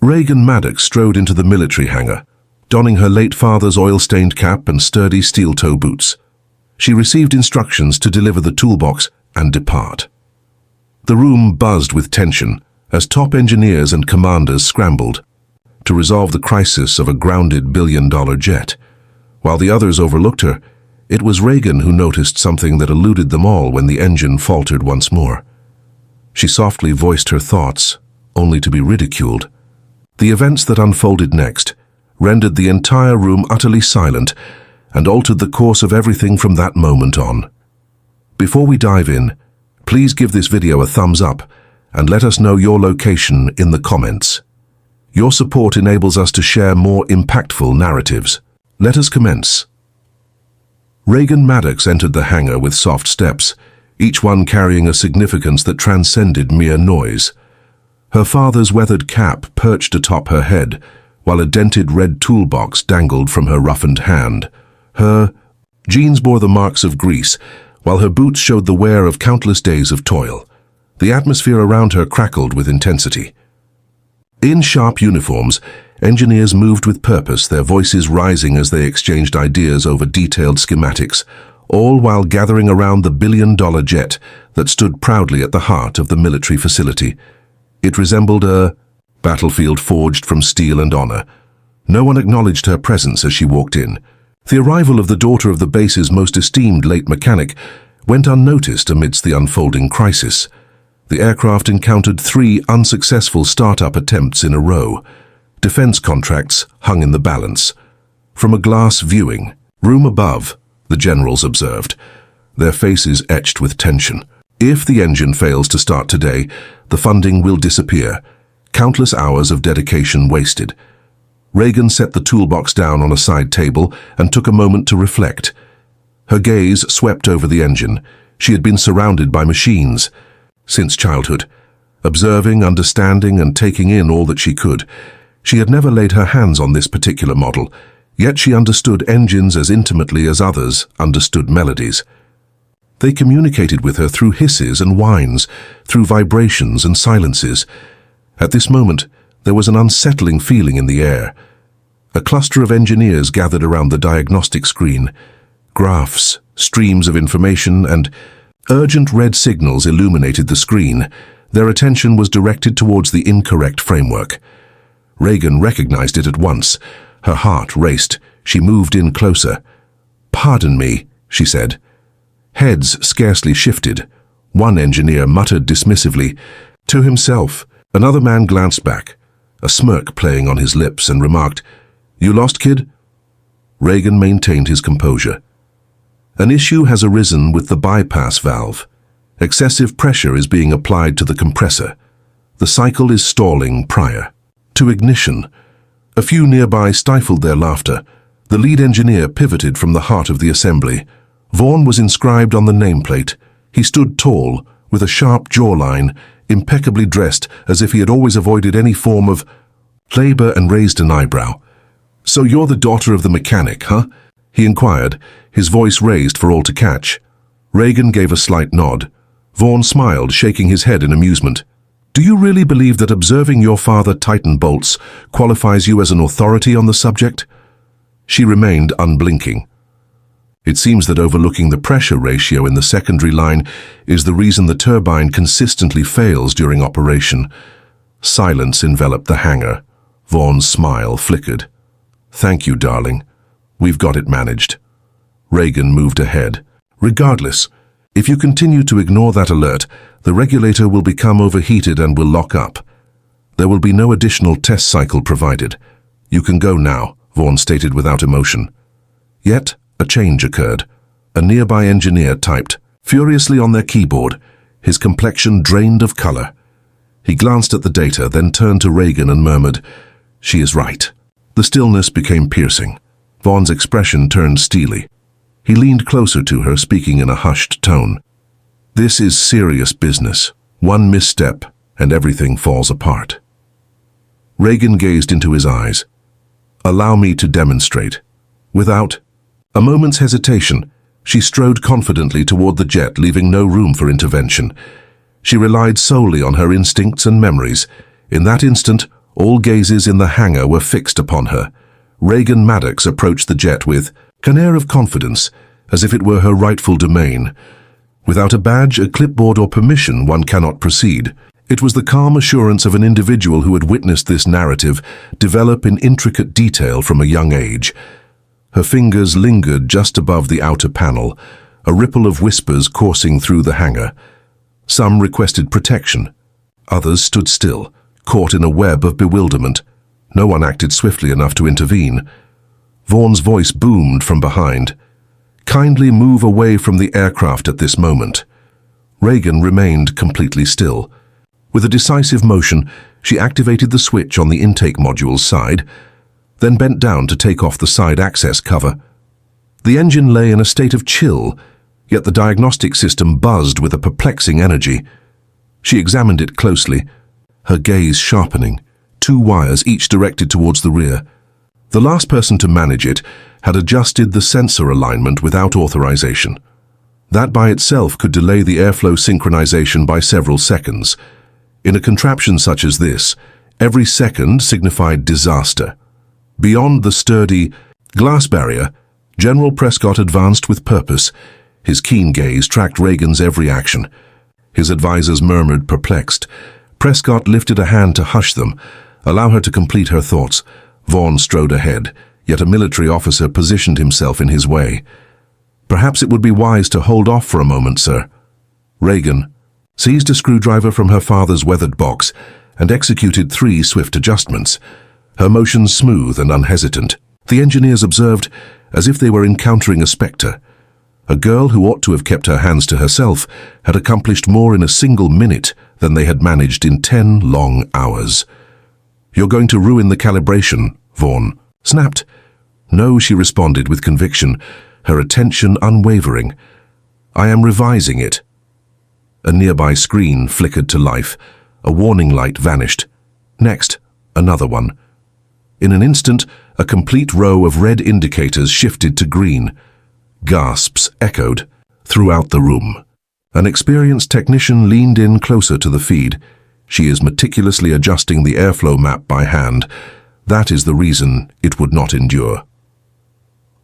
Reagan Maddox strode into the military hangar, donning her late father's oil-stained cap and sturdy steel-toe boots. She received instructions to deliver the toolbox and depart. The room buzzed with tension as top engineers and commanders scrambled to resolve the crisis of a grounded billion-dollar jet. While the others overlooked her, it was Reagan who noticed something that eluded them all when the engine faltered once more. She softly voiced her thoughts, only to be ridiculed. The events that unfolded next rendered the entire room utterly silent and altered the course of everything from that moment on. Before we dive in, please give this video a thumbs up and let us know your location in the comments. Your support enables us to share more impactful narratives. Let us commence. Reagan Maddox entered the hangar with soft steps, each one carrying a significance that transcended mere noise. Her father's weathered cap perched atop her head, while a dented red toolbox dangled from her roughened hand. Her jeans bore the marks of grease, while her boots showed the wear of countless days of toil. The atmosphere around her crackled with intensity. In sharp uniforms, engineers moved with purpose, their voices rising as they exchanged ideas over detailed schematics, all while gathering around the billion-dollar jet that stood proudly at the heart of the military facility. It resembled a battlefield forged from steel and honor. No one acknowledged her presence as she walked in. The arrival of the daughter of the base's most esteemed late mechanic went unnoticed amidst the unfolding crisis. The aircraft encountered 3 unsuccessful startup attempts in a row. Defense contracts hung in the balance. From a glass viewing room above, the generals observed, their faces etched with tension. If the engine fails to start today, the funding will disappear. Countless hours of dedication wasted. Reagan set the toolbox down on a side table and took a moment to reflect. Her gaze swept over the engine. She had been surrounded by machines since childhood, observing, understanding, and taking in all that she could. She had never laid her hands on this particular model, yet she understood engines as intimately as others understood melodies. They communicated with her through hisses and whines, through vibrations and silences. At this moment, there was an unsettling feeling in the air. A cluster of engineers gathered around the diagnostic screen. Graphs, streams of information, and urgent red signals illuminated the screen. Their attention was directed towards the incorrect framework. Reagan recognized it at once. Her heart raced. She moved in closer. "Pardon me," she said. Heads scarcely shifted. One engineer muttered dismissively to himself. Another man glanced back, a smirk playing on his lips, and remarked, "You lost, kid?" Reagan maintained his composure. "An issue has arisen with the bypass valve. Excessive pressure is being applied to the compressor. The cycle is stalling prior to ignition." A few nearby stifled their laughter. The lead engineer pivoted from the heart of the assembly. Vaughn was inscribed on the nameplate. He stood tall, with a sharp jawline, impeccably dressed as if he had always avoided any form of labor, and raised an eyebrow. "So you're the daughter of the mechanic, huh?" he inquired, his voice raised for all to catch. Reagan gave a slight nod. Vaughn smiled, shaking his head in amusement. "Do you really believe that observing your father tighten bolts qualifies you as an authority on the subject?" She remained unblinking. "It seems that overlooking the pressure ratio in the secondary line is the reason the turbine consistently fails during operation." Silence enveloped the hangar. Vaughn's smile flickered. "Thank you, darling. We've got it managed." Reagan moved ahead. "Regardless, if you continue to ignore that alert, the regulator will become overheated and will lock up. There will be no additional test cycle provided. You can go now," Vaughn stated without emotion. Yet, a change occurred. A nearby engineer typed furiously on their keyboard, his complexion drained of color. He glanced at the data, then turned to Reagan and murmured, "She is right." The stillness became piercing. Vaughn's expression turned steely. He leaned closer to her, speaking in a hushed tone. "This is serious business. One misstep, and everything falls apart." Reagan gazed into his eyes. "Allow me to demonstrate." Without a moment's hesitation, she strode confidently toward the jet, leaving no room for intervention. She relied solely on her instincts and memories. In that instant, All gazes in the hangar were fixed upon her. Reagan Maddox approached the jet with an air of confidence, as if it were her rightful domain. Without a badge, a clipboard, or permission, one cannot proceed. It was the calm assurance of an individual who had witnessed this narrative develop in intricate detail from a young age. Her fingers lingered just above the outer panel, a ripple of whispers coursing through the hangar. Some requested protection. Others stood still, caught in a web of bewilderment. No one acted swiftly enough to intervene. Vaughn's voice boomed from behind. "Kindly move away from the aircraft at this moment." Reagan remained completely still. With a decisive motion, she activated the switch on the intake module's side, then bent down to take off the side access cover. The engine lay in a state of chill, yet the diagnostic system buzzed with a perplexing energy. She examined it closely, her gaze sharpening, 2 wires each directed towards the rear. The last person to manage it had adjusted the sensor alignment without authorization. That by itself could delay the airflow synchronization by several seconds. In a contraption such as this, every second signified disaster. Beyond the sturdy glass barrier, General Prescott advanced with purpose. His keen gaze tracked Reagan's every action. His advisors murmured, perplexed. Prescott lifted a hand to hush them, allow her to complete her thoughts. Vaughn strode ahead, yet a military officer positioned himself in his way. "Perhaps it would be wise to hold off for a moment, sir." Reagan seized a screwdriver from her father's weathered box and executed 3 swift adjustments, her motions smooth and unhesitant. The engineers observed as if they were encountering a spectre. A girl who ought to have kept her hands to herself had accomplished more in a single minute than they had managed in 10 long hours. "You're going to ruin the calibration," Vaughn snapped. "No," she responded with conviction, her attention unwavering. "I am revising it." A nearby screen flickered to life. A warning light vanished. Next, another one. In an instant, a complete row of red indicators shifted to green. Gasps echoed throughout the room. An experienced technician leaned in closer to the feed. "She is meticulously adjusting the airflow map by hand. That is the reason it would not endure."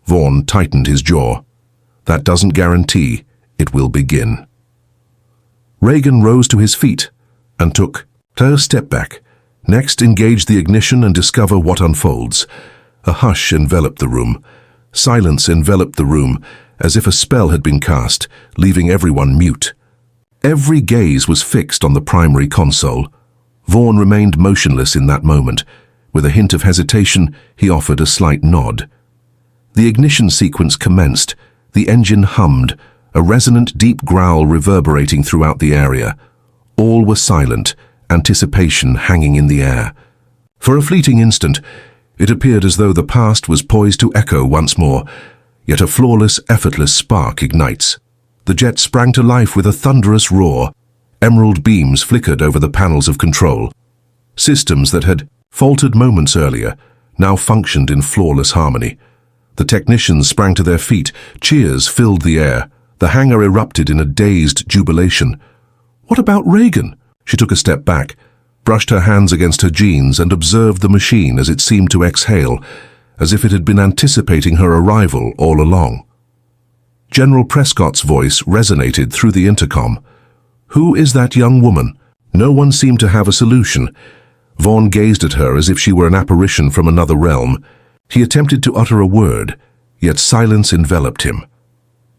Vaughn tightened his jaw. "That doesn't guarantee it will begin." Reagan rose to his feet and took a step back. Next, engage the ignition and discover what unfolds. A hush enveloped the room. Silence enveloped the room, as if a spell had been cast, leaving everyone mute. Every gaze was fixed on the primary console. Vaughn remained motionless in that moment. With a hint of hesitation, he offered a slight nod. The ignition sequence commenced. The engine hummed, a resonant deep growl reverberating throughout the area. All were silent, anticipation hanging in the air. For a fleeting instant, it appeared as though the past was poised to echo once more, yet a flawless, effortless spark ignites. The jet sprang to life with a thunderous roar. Emerald beams flickered over the panels of control. Systems that had faltered moments earlier now functioned in flawless harmony. The technicians sprang to their feet. Cheers filled the air. The hangar erupted in a dazed jubilation. "What about Reagan?" She took a step back, brushed her hands against her jeans, and observed the machine as it seemed to exhale, as if it had been anticipating her arrival all along. General Prescott's voice resonated through the intercom. "Who is that young woman?" No one seemed to have a solution. Vaughn gazed at her as if she were an apparition from another realm. He attempted to utter a word, yet silence enveloped him.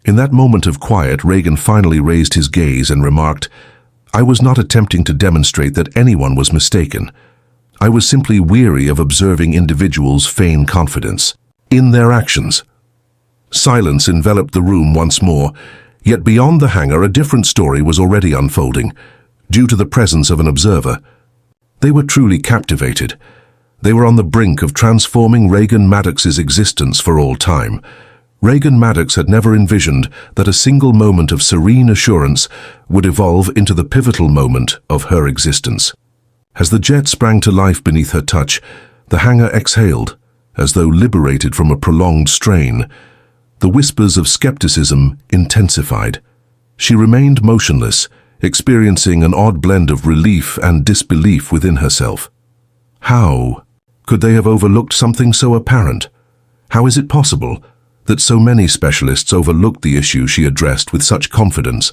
In that moment of quiet, Reagan finally raised his gaze and remarked, "I was not attempting to demonstrate that anyone was mistaken. I was simply weary of observing individuals feign confidence in their actions." Silence enveloped the room once more, yet beyond the hangar a different story was already unfolding, due to the presence of an observer. They were truly captivated. They were on the brink of transforming Reagan Maddox's existence for all time. Reagan Maddox had never envisioned that a single moment of serene assurance would evolve into the pivotal moment of her existence. As the jet sprang to life beneath her touch, the hangar exhaled, as though liberated from a prolonged strain. The whispers of skepticism intensified. She remained motionless, experiencing an odd blend of relief and disbelief within herself. How could they have overlooked something so apparent? How is it possible that so many specialists overlooked the issue she addressed with such confidence?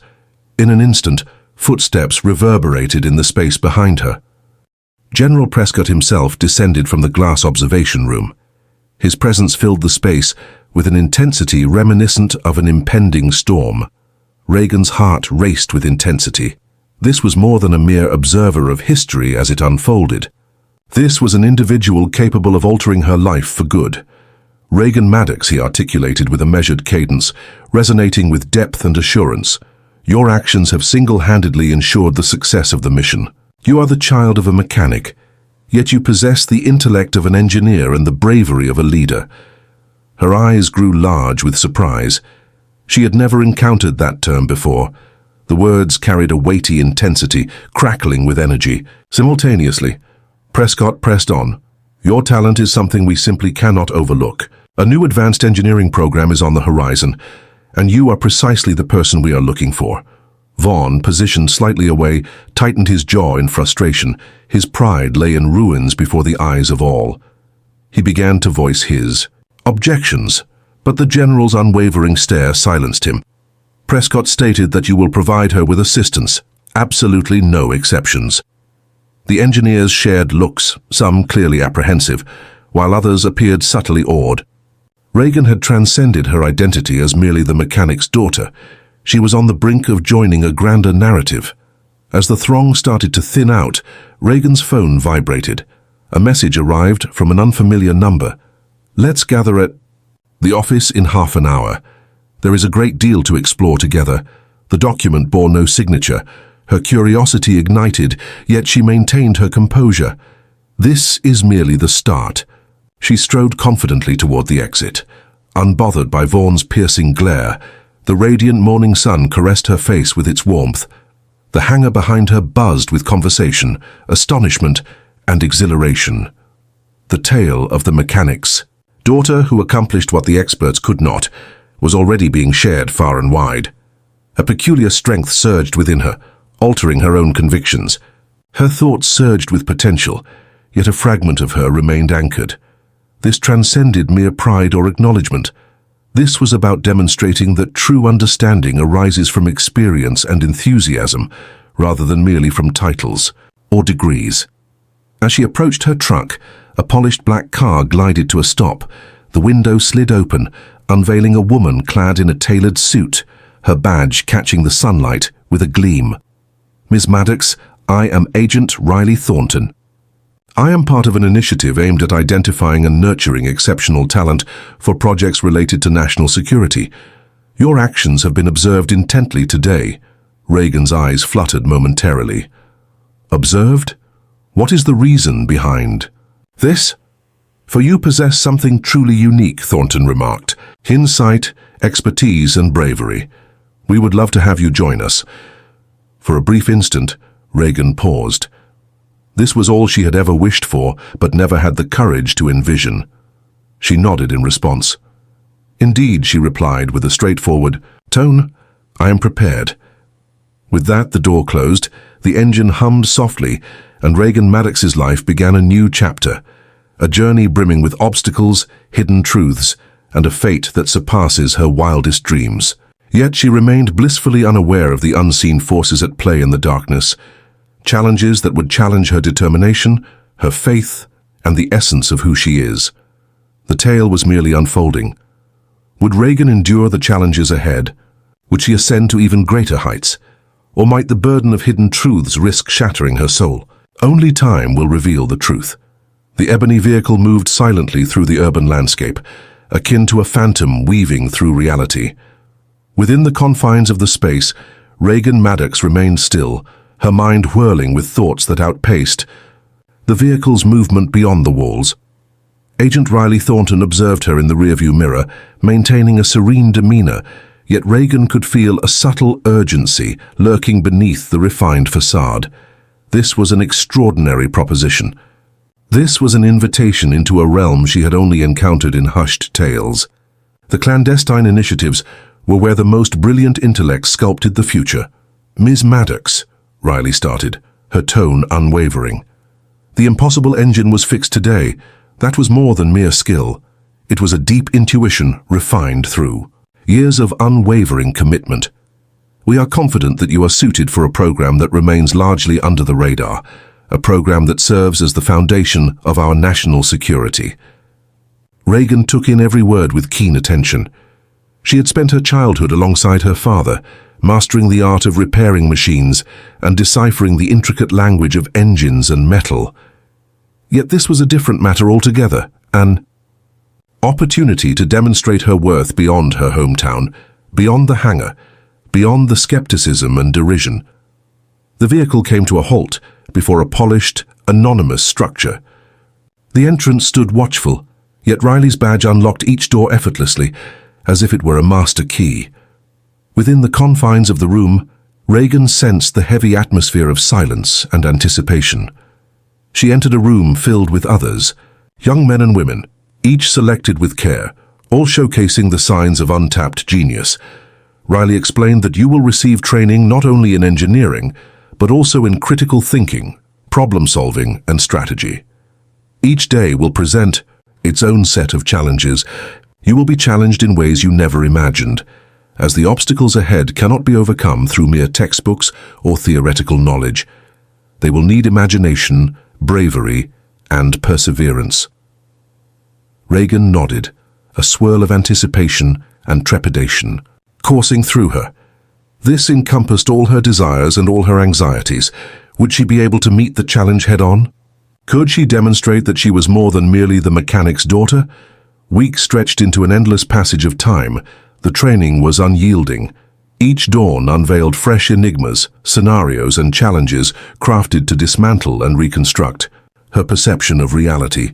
In an instant, footsteps reverberated in the space behind her. General Prescott himself descended from the glass observation room. His presence filled the space with an intensity reminiscent of an impending storm. Reagan's heart raced with intensity. This was more than a mere observer of history as it unfolded. This was an individual capable of altering her life for good. Reagan Maddox, he articulated with a measured cadence, resonating with depth and assurance. Your actions have single-handedly ensured the success of the mission. You are the child of a mechanic, yet you possess the intellect of an engineer and the bravery of a leader. Her eyes grew large with surprise. She had never encountered that term before. The words carried a weighty intensity, crackling with energy. Simultaneously, Prescott pressed on. Your talent is something we simply cannot overlook. A new advanced engineering program is on the horizon, and you are precisely the person we are looking for. Vaughn, positioned slightly away, tightened his jaw in frustration. His pride lay in ruins before the eyes of all. He began to voice his objections, but the general's unwavering stare silenced him. Prescott stated that you will provide her with assistance, absolutely no exceptions. The engineers shared looks, some clearly apprehensive, while others appeared subtly awed. Reagan had transcended her identity as merely the mechanic's daughter. She was on the brink of joining a grander narrative. As the throng started to thin out, Reagan's phone vibrated. A message arrived from an unfamiliar number. Let's gather at the office in half an hour. There is a great deal to explore together. The document bore no signature. Her curiosity ignited, yet she maintained her composure. This is merely the start. She strode confidently toward the exit. Unbothered by Vaughn's piercing glare, the radiant morning sun caressed her face with its warmth. The hangar behind her buzzed with conversation, astonishment, and exhilaration. The tale of the mechanic's daughter who accomplished what the experts could not was already being shared far and wide. A peculiar strength surged within her, altering her own convictions. Her thoughts surged with potential, yet a fragment of her remained anchored. This transcended mere pride or acknowledgement. This was about demonstrating that true understanding arises from experience and enthusiasm, rather than merely from titles or degrees. As she approached her truck, a polished black car glided to a stop. The window slid open, unveiling a woman clad in a tailored suit, her badge catching the sunlight with a gleam. Ms. Maddox, I am Agent Riley Thornton. I am part of an initiative aimed at identifying and nurturing exceptional talent for projects related to national security. Your actions have been observed intently today. Reagan's eyes fluttered momentarily. Observed? What is the reason behind this? For you possess something truly unique, Thornton remarked. Insight, expertise, and bravery. We would love to have you join us. For a brief instant, Reagan paused. This was all she had ever wished for, but never had the courage to envision. She nodded in response. Indeed, she replied with a straightforward tone, I am prepared. With that, the door closed, the engine hummed softly, and Reagan Maddox's life began a new chapter, a journey brimming with obstacles, hidden truths, and a fate that surpasses her wildest dreams. Yet she remained blissfully unaware of the unseen forces at play in the darkness, challenges that would challenge her determination, her faith, and the essence of who she is. The tale was merely unfolding. Would Reagan endure the challenges ahead? Would she ascend to even greater heights? Or might the burden of hidden truths risk shattering her soul? Only time will reveal the truth. The ebony vehicle moved silently through the urban landscape, akin to a phantom weaving through reality. Within the confines of the space, Reagan Maddox remained still, her mind whirling with thoughts that outpaced the vehicle's movement beyond the walls. Agent Riley Thornton observed her in the rearview mirror, maintaining a serene demeanor, yet Reagan could feel a subtle urgency lurking beneath the refined facade. This was an extraordinary proposition. This was an invitation into a realm she had only encountered in hushed tales. The clandestine initiatives were where the most brilliant intellects sculpted the future. Ms. Maddox, Riley started, her tone unwavering. The impossible engine was fixed today. That was more than mere skill. It was a deep intuition refined through years of unwavering commitment. We are confident that you are suited for a program that remains largely under the radar, a program that serves as the foundation of our national security. Reagan took in every word with keen attention. She had spent her childhood alongside her father, mastering the art of repairing machines and deciphering the intricate language of engines and metal. Yet this was a different matter altogether, an opportunity to demonstrate her worth beyond her hometown, beyond the hangar, beyond the skepticism and derision. The vehicle came to a halt before a polished, anonymous structure. The entrance stood watchful, yet Riley's badge unlocked each door effortlessly, as if it were a master key. Within the confines of the room, Reagan sensed the heavy atmosphere of silence and anticipation. She entered a room filled with others, young men and women, each selected with care, all showcasing the signs of untapped genius. Riley explained that you will receive training not only in engineering, but also in critical thinking, problem-solving, and strategy. Each day will present its own set of challenges. You will be challenged in ways you never imagined, as the obstacles ahead cannot be overcome through mere textbooks or theoretical knowledge. They will need imagination, bravery, and perseverance. Reagan nodded, a swirl of anticipation and trepidation coursing through her. This encompassed all her desires and all her anxieties. Would she be able to meet the challenge head-on? Could she demonstrate that she was more than merely the mechanic's daughter? Weeks stretched into an endless passage of time, the training was unyielding. Each dawn unveiled fresh enigmas, scenarios, and challenges crafted to dismantle and reconstruct her perception of reality.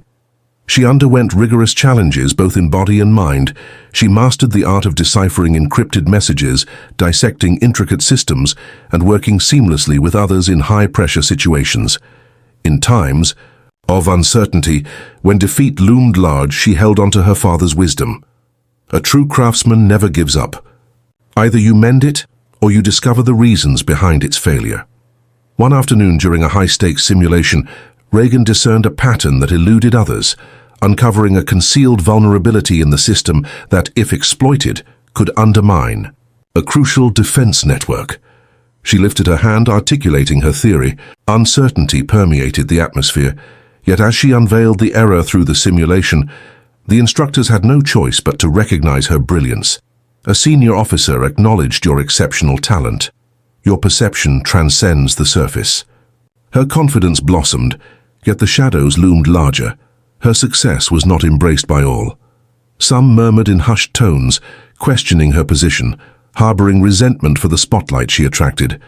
She underwent rigorous challenges both in body and mind. She mastered the art of deciphering encrypted messages, dissecting intricate systems, and working seamlessly with others in high-pressure situations. In times of uncertainty, when defeat loomed large, she held on to her father's wisdom. A true craftsman never gives up. Either you mend it, or you discover the reasons behind its failure. One afternoon during a high-stakes simulation, Reagan discerned a pattern that eluded others, uncovering a concealed vulnerability in the system that, if exploited, could undermine a crucial defense network. She lifted her hand, articulating her theory. Uncertainty permeated the atmosphere, yet as she unveiled the error through the simulation, the instructors had no choice but to recognize her brilliance. A senior officer acknowledged your exceptional talent. Your perception transcends the surface. Her confidence blossomed, yet the shadows loomed larger. Her success was not embraced by all. Some murmured in hushed tones, questioning her position, harboring resentment for the spotlight she attracted.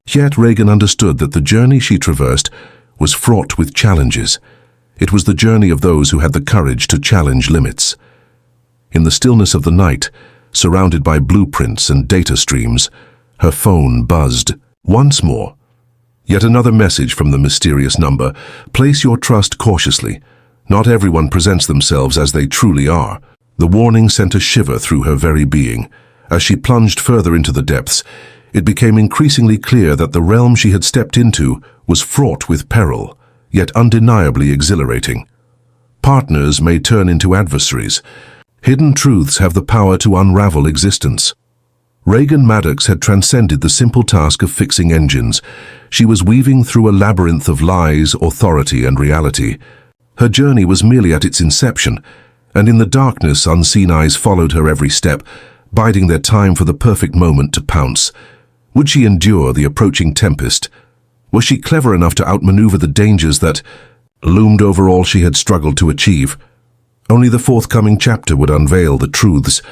Yet Reagan understood that the journey she traversed was fraught with challenges. It was the journey of those who had the courage to challenge limits. In the stillness of the night, surrounded by blueprints and data streams, her phone buzzed once more. Yet another message from the mysterious number. Place your trust cautiously. Not everyone presents themselves as they truly are. The warning sent a shiver through her very being. As she plunged further into the depths, it became increasingly clear that the realm she had stepped into was fraught with peril, yet undeniably exhilarating. Partners may turn into adversaries. Hidden truths have the power to unravel existence. Reagan Maddox had transcended the simple task of fixing engines. She was weaving through a labyrinth of lies, authority, and reality. Her journey was merely at its inception, and in the darkness, unseen eyes followed her every step, biding their time for the perfect moment to pounce. Would she endure the approaching tempest? Was she clever enough to outmaneuver the dangers that loomed over all she had struggled to achieve? Only the forthcoming chapter would unveil the truths.